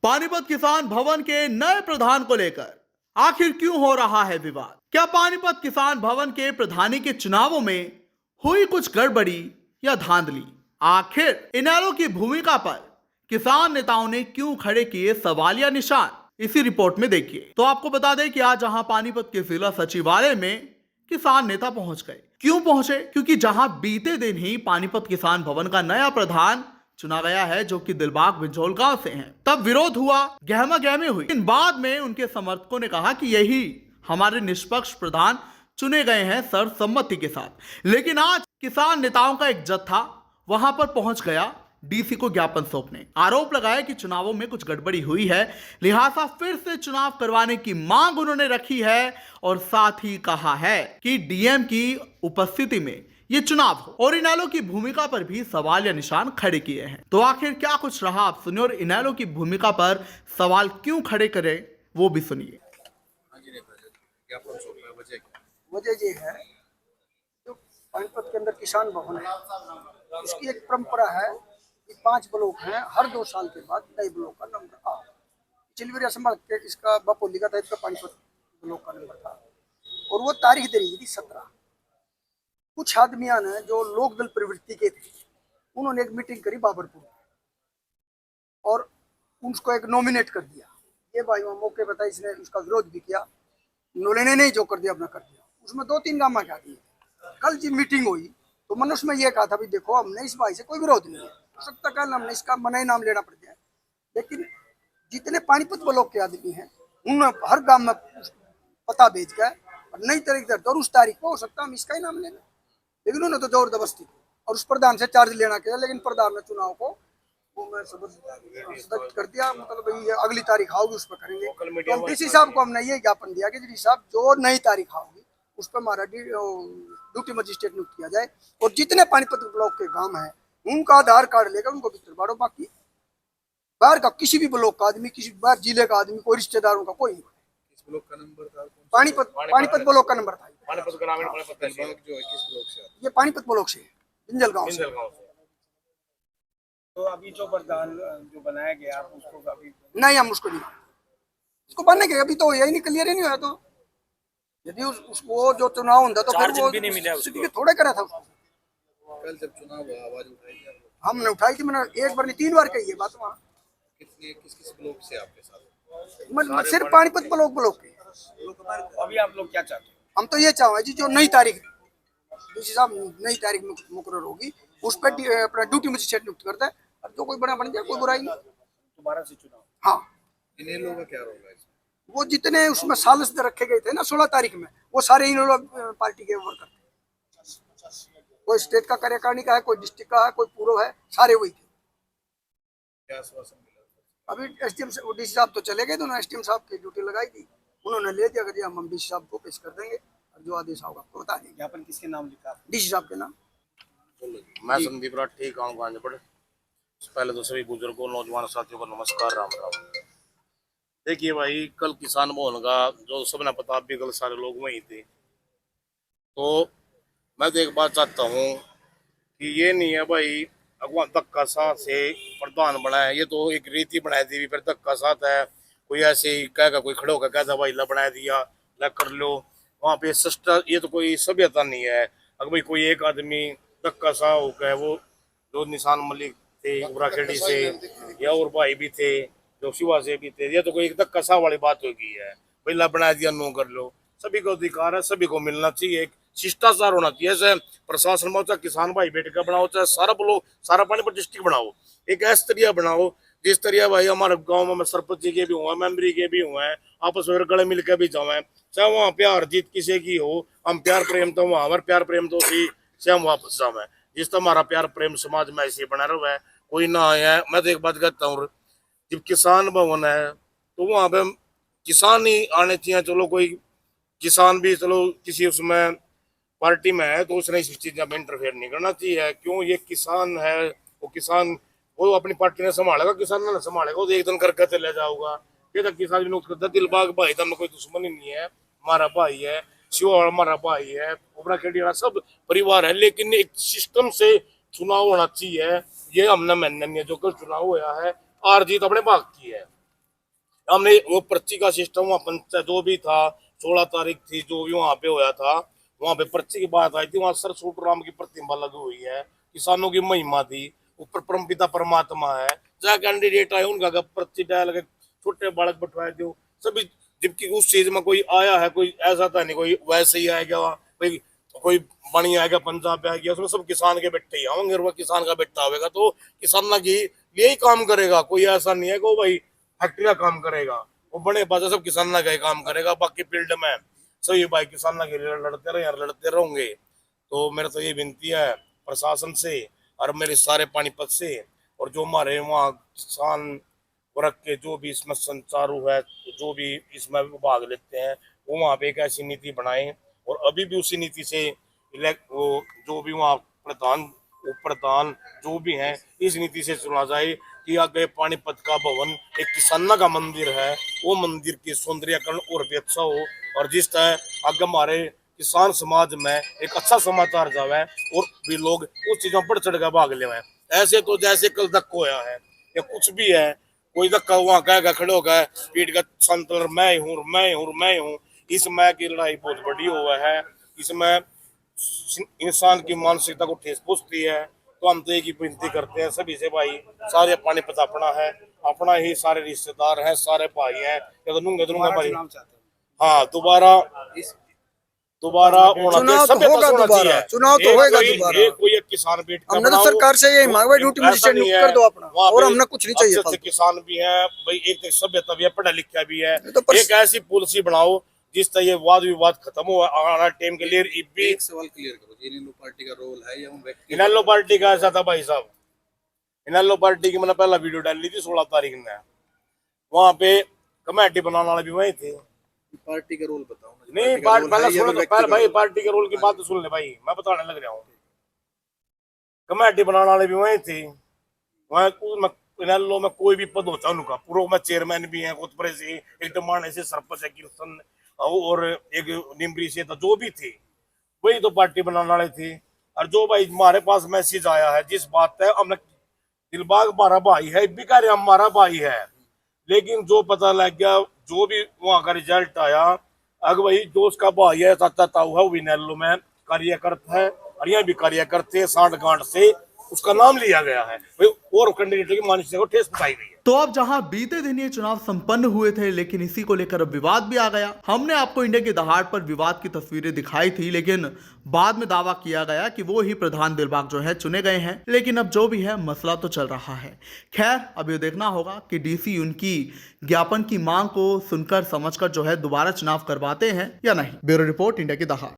पानीपत किसान भवन के नए प्रधान को लेकर आखिर क्यों हो रहा है विवाद? क्या पानीपत किसान भवन के प्रधानी के चुनावों में हुई कुछ गड़बड़ी या धांधली? आखिर इनेलो की भूमिका पर किसान नेताओं ने क्यों खड़े किए सवालिया निशान? इसी रिपोर्ट में देखिए। तो आपको बता दें कि आज जहां पानीपत के जिला सचिवालय में किसान नेता पहुंच गए। क्यों पहुंचे? क्योंकि जहां बीते दिन ही पानीपत किसान भवन का नया प्रधान चुना गया है, जो कि दिलबाग बिंझोल गांव से हैं। तब विरोध हुआ, गहमा गहमी हुई, लेकिन बाद में उनके समर्थकों ने कहा कि यही हमारे निष्पक्ष प्रधान चुने गए हैं सर्वसम्मति के साथ। लेकिन आज किसान नेताओं का एक जत्था वहां पर पहुंच गया डीसी को ज्ञापन सौंपने। आरोप लगाया कि चुनावों में कुछ गड़बड़ी हुई है, लिहाजा फिर से चुनाव करवाने की मांग उन्होंने रखी है और साथ ही कहा है कि डीएम की उपस्थिति में ये चुनाव हो और इनेलो की भूमिका पर भी सवाल या निशान खड़े किए हैं। तो आखिर क्या कुछ रहा, आप सुनिए, और इनेलो की भूमिका पर सवाल क्यों खड़े करे वो भी सुनिए। वजह ये है, जो पानीपत के अंदर किसान भवन है, इसकी एक परंपरा है कि 5 ब्लॉक हैं, हर 2 साल के बाद नए ब्लॉक का नंबर आ चिलवरिया संभाल के इसका बापोली का था, इसका पानीपत ब्लॉक का नंबर था और वो तारीख दे रही थी 17। कुछ आदमियां ने जो लोकदल प्रवृत्ति के थे, उन्होंने एक मीटिंग करी बाबरपुर और उसको एक नॉमिनेट कर दिया। ये भाई वहाँ मौके बता, इसने उसका विरोध भी किया, नोलेने नहीं जो कर दिया अपना कर दिया। उसमें 2-3 गामा क्या दिए। कल जी मीटिंग हुई तो मैंने उसमें यह कहा था भी देखो, हमने इस भाई से कोई विरोध नहीं है, हो सकता कल हमने इसका मना ही नाम लेना पड़ जाए, लेकिन जितने पानीपत ब्लॉक के आदमी हैं उन हर गांव में पता भेज गए और नई तारीख दर्ज, और उस तारीख को हो सकता हम इसका ही नाम लेना, लेकिन उन्होंने तो जबरदस्ती और उस प्रधान से चार्ज लेना किया, लेकिन प्रधान ने चुनाव को वो मैं सदस्य कर दिया, मतलब ये अगली तारीख आओगी उस पर करेंगे। तो डीसी साहब को हमने ये ज्ञापन दिया कि डीसी साहब जो नई तारीख आओगी उस पर हमारा ड्यूटी मजिस्ट्रेट नियुक्त किया जाए और जितने पानीपत ब्लॉक के गांव हैं उनका आधार कार्ड लेकर उनको भीतर बांटो। बाकी बाहर का किसी भी ब्लॉक का आदमी, किसी बाहर जिले का आदमी, कोई रिश्तेदारों का कोई नहीं। ब्लॉक का नंबर था, पानीपत ब्लॉक का नंबर था, पानीपत ग्रामीण पानीपत तहसील जो है, किस ब्लॉक से? ये पानीपत ब्लॉक से, बिंझल गांव से। तो अभी जो प्रधान जो बनाया गया उसको अभी नहीं, हम उसको नहीं, उसको बनने के अभी तो यही नहीं, क्लियर ही नहीं हुआ। तो यदि उसको जो चुनाव होता तो फिर वो भी नहीं मिला, थोड़े करा था उसको। कल जब चुनाव हुआ आवाज उठाई हमने उठाई थी, मैंने 1 बार नहीं 3 बार कही है बात वहाँ। कितने किस ब्लॉक से आपके साथ? सिर्फ पानीपत ब्लॉक के। अभी आप लोग क्या चाहते हैं? हम तो ये चाहें जी, जो नई तारीख डीसी साहब नई तारीख में मुकर्रर होगी उस पर अपना ड्यूटी मजिस्ट्रेट नियुक्त करता है, और जो कोई बना बन जाए, कोई बुराई नहीं। दोबारा से चुनाव। हाँ, इनेलो का क्या रोल है? वो जितने उसमें सालस रखे गए थे ना 16 तारीख में, वो सारे इनेलो पार्टी के वर्कर थे। कोई स्टेट का कार्यकारिणी का है, कोई डिस्ट्रिक्ट का है, कोई पूर्व है, सारे वही थे। क्या आश्वासन मिला? अभी एसडीएम से डीसी साहब तो चले गए, तो उन्होंने एसडीएम साहब की ड्यूटी लगाई थी, उन्होंने ले दिया कि हम डीसी साहब को पेश कर देंगे और जो आदेश होगा आपको बता देंगे। ज्ञापन किसके नाम लिखा? डीसी साहब के नाम। मैं संदीप राठी गाँव गांजपड़। पहले तो सभी बुजुर्गों, नौजवान साथियों को नमस्कार, राम राम। देखिए भाई, कल किसान भवन का जो सबने पता भी, कल सारे लोग वहीं थे। तो मैं तो एक बात चाहता हूँ कि ये नहीं है भाई अगवान धक्का साथ से प्रधान बनाए, ये तो एक रीति बनाई दी, फिर धक्का साथ है। कोई ऐसे ही कहेगा, कोई खड़े होकर कहता भाई ला बना दिया, ला कर लो, वहाँ पे सिस्टर, ये तो कोई सभ्यता नहीं है। अगर भाई कोई एक आदमी धक्का सा हो गए, वो जो निशान मलिक थे उबराखेड़ी से, या और भाई भी थे जो शिवा से भी थे, ये तो कोई एक धक्का सा वाली बात हो गई है। भाई ला बना दिया, नो कर लो, सभी को अधिकार है, सभी को मिलना चाहिए, एक शिष्टाचार होना चाहिए। ऐसे प्रशासन में चाहे किसान भाई बैठ कर बनाओ, चाहे सारा बोलो, सारा पानीपत डिस्ट्रिक्ट बनाओ, एक ऐसा तरिया बनाओ जिस तरिया भाई हमारे गांव में सरपंच जी के भी हुए, मेंबरी के भी हुए, आपस में गले मिल के भी जाए, चाहे वहाँ प्यार जीत किसी की हो, हम प्यार प्रेम तो वहाँ हमारे प्यार प्रेम तो उसी से हम वापस जाए, जिस तरह हमारा प्यार प्रेम समाज में ऐसे बना रहा है, कोई ना आया। मैं तो एक बात कहता हूँ, जब किसान भवन है तो वहाँ पे किसान ही आने चाहिए। चलो कोई किसान भी चलो किसी उसमें पार्टी में है तो उसने इस चीज में इंटरफेयर नहीं करना चाहिए। क्यों? ये किसान है, वो किसान वो अपनी पार्टी ने संभालेगा, किसान ने संभालेगा, वो एक दिन करके चले जाऊंगा। ये तो किसान भी नुकसान करता। दिलबाग भाई तो कोई दुश्मनी नहीं है, हमारा भाई है, शिवा हमारा भाई है, उबराखेड़ी सब परिवार है, लेकिन एक सिस्टम से चुनाव होना चाहिए। ये हमने मानना नहीं है। जो कल चुनाव हुआ है, हार जीत अपने भाग की है, हमने वो पर्ची का सिस्टम वहाँ पंचायत जो भी था 16 तारीख थी जो भी वहाँ पे होया था, वहाँ पे पर्ची की बात आई थी, वहाँ सर सूटराम की प्रतिमा लगी हुई है, किसानों की महिमा थी, ऊपर परमपिता परमात्मा है, जहाँ कैंडिडेट आए उनका पर्ची डाल के छोटे बालक बैठवाए दो सभी, जबकि उस चीज में कोई आया है, कोई ऐसा था नहीं, कोई वैसे ही आएगा, कोई कोई बनी आएगा, पंजाब पे आ गया, उसमें सब किसान के बेटे ही आएंगे, और वो किसान का बेटा होगा तो किसान की यही काम करेगा, कोई ऐसा नहीं है कि भाई फैक्ट्री का काम करेगा, वो बड़े बाजा सब किसान का ही काम करेगा, बाकी फील्ड में सही भाई किसान के लिए लड़ते रहे यार, लड़ते रहोगे। तो मेरा तो ये विनती है प्रशासन से और मेरे सारे पानीपत से, और जो हमारे वहाँ किसान वर्ग के जो भी इसमें संचारू है, जो भी इसमें भाग लेते हैं, वो वहाँ पे एक ऐसी नीति बनाए, और अभी भी उसी नीति से वो जो भी वहाँ प्रधान जो भी हैं, इस नीति से चुना जाए कि आगे पानीपत का भवन एक किसाना का मंदिर है, वो मंदिर की सौंदर्यकरण और भी अच्छा हो, और जिस तरह आगे हमारे किसान समाज में एक अच्छा समाचार जावे और भी लोग उस चीजों पर चढ़ कर भाग ले। ऐसे तो जैसे कल तक होया है या कुछ भी है, कोई धक्का वहां कहेगा, खड़े हो गए पीठ का संतलर मैं हूँ, इस मैं की लड़ाई बहुत बड़ी हुआ है, इसमें इंसान की मानसिकता को ठेस पहुंचती है। तो हम तो एक ही विनती करते हैं सभी से, भाई सारे पानीपत अपना है, अपना ही सारे रिश्तेदार हैं, सारे भाई हैं, दूंगा भाई। हाँ दोबारा चुनाव तो होगा दोबारा, चुनाव तो होगा दोबारा। कोई एक किसान बेट हमने तो सरकार से यही मांगा, ड्यूटी मजिस्ट्रेट नियुक्त कर दो अपना, और हमने कुछ नहीं चाहिए। अच्छे किसान भी हैं भाई, एक सभ्यता भी है, पढ़ा लिखा भी है, तो एक ऐसी पॉलिसी बनाओ जिस तरह ये वाद विवाद खत्म हो आना टाइम के लिए। एक सवाल क्लियर करो, इनेलो पार्टी का रोल है या व्यक्ति? इनेलो पार्टी का ऐसा था भाई साहब, इनेलो पार्टी की मैंने पहला वीडियो डाली थी 16 तारीख में, वहाँ पे कमेटी बनाने वाले भी वही थे। पार्टी का रोल बताओ ना। नहीं पहले भाई पार्टी के रोल की बात तो सुन ले भाई, मैं बताने लग रहा हूँ। कमेटी बनाने वाले भी वही थे, वहाँ इनेलो में कोई भी पद होता है उनका, पूर्व में चेयरमैन भी है, कोतपरे से एक डमाने से सरपंच है कीर्तन, और एक निम्बरी से था, जो भी थे वही तो पार्टी बनाने वाले थे। और जो भाई हमारे पास मैसेज आया है, जिस बात है हमने दिलबाग हमारा भाई है, भी कह रहे हमारा भाई है, लेकिन जो पता लग गया, जो भी वहाँ का रिजल्ट आया, अगर वही जो उसका भाई है चाचा हुआ वो इनेलो में कार्यकर्ता है, और यहाँ भी कार्यकर्ते सांठ गांठ से उसका नाम लिया गया है, और कैंडिडेट की मानसिकता को ठेस पहुंचाई गई है। तो अब जहां बीते दिन ये चुनाव संपन्न हुए थे, लेकिन इसी को लेकर अब विवाद भी आ गया। हमने आपको इंडिया की दहाड़ पर विवाद की तस्वीरें दिखाई थी, लेकिन बाद में दावा किया गया कि वो ही प्रधान दिलबाग जो है चुने गए हैं। लेकिन अब जो भी है मसला तो चल रहा है। खैर अब ये देखना होगा कि डीसी उनकी ज्ञापन की मांग को सुनकर समझकर जो है दोबारा चुनाव करवाते हैं या नहीं। ब्यूरो रिपोर्ट, इंडिया की दहाड़।